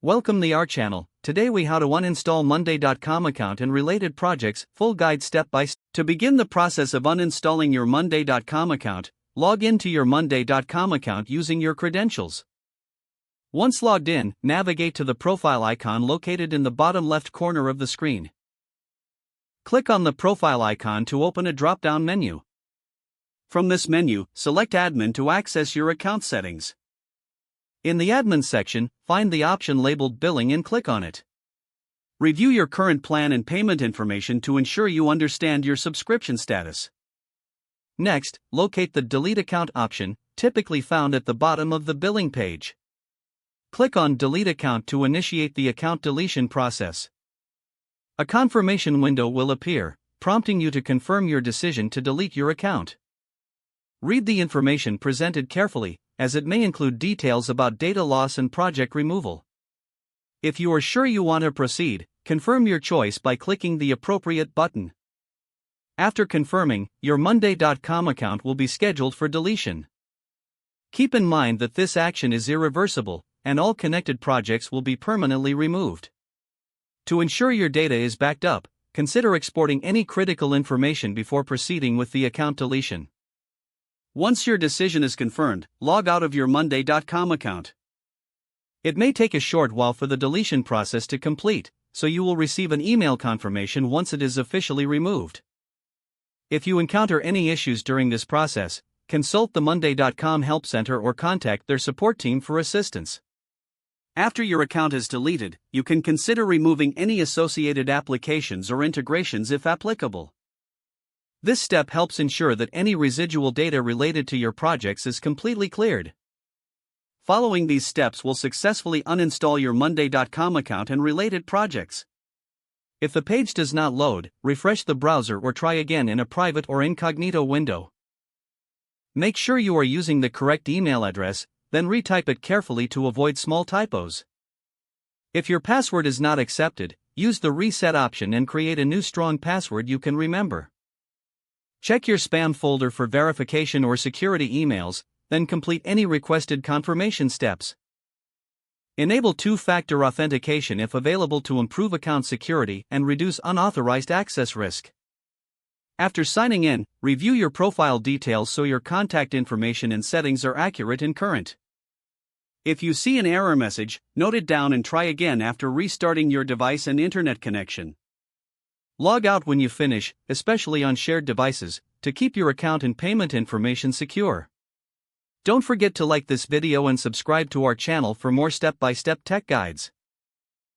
Welcome to our channel. Today we how to uninstall Monday.com account and related projects, full guide step by step. To begin the process of uninstalling your Monday.com account, log into your Monday.com account using your credentials. Once logged in, navigate to the profile icon located in the bottom left corner of the screen. Click on the profile icon to open a drop-down menu. From this menu, select Admin to access your account settings. In the Admin section, find the option labeled Billing and click on it. Review your current plan and payment information to ensure you understand your subscription status. Next, locate the Delete Account option, typically found at the bottom of the billing page. Click on Delete Account to initiate the account deletion process. A confirmation window will appear, prompting you to confirm your decision to delete your account. Read the information presented carefully, as it may include details about data loss and project removal. If you are sure you want to proceed, confirm your choice by clicking the appropriate button. After confirming, your Monday.com account will be scheduled for deletion. Keep in mind that this action is irreversible, and all connected projects will be permanently removed. To ensure your data is backed up, consider exporting any critical information before proceeding with the account deletion. Once your decision is confirmed, log out of your Monday.com account. It may take a short while for the deletion process to complete, so you will receive an email confirmation once it is officially removed. If you encounter any issues during this process, consult the Monday.com Help Center or contact their support team for assistance. After your account is deleted, you can consider removing any associated applications or integrations if applicable. This step helps ensure that any residual data related to your projects is completely cleared. Following these steps will successfully uninstall your Monday.com account and related projects. If the page does not load, refresh the browser or try again in a private or incognito window. Make sure you are using the correct email address, then retype it carefully to avoid small typos. If your password is not accepted, use the reset option and create a new strong password you can remember. Check your spam folder for verification or security emails, then complete any requested confirmation steps. Enable two-factor authentication if available to improve account security and reduce unauthorized access risk. After signing in, review your profile details so your contact information and settings are accurate and current. If you see an error message, note it down and try again after restarting your device and internet connection. Log out when you finish, especially on shared devices, to keep your account and payment information secure. Don't forget to like this video and subscribe to our channel for more step-by-step tech guides.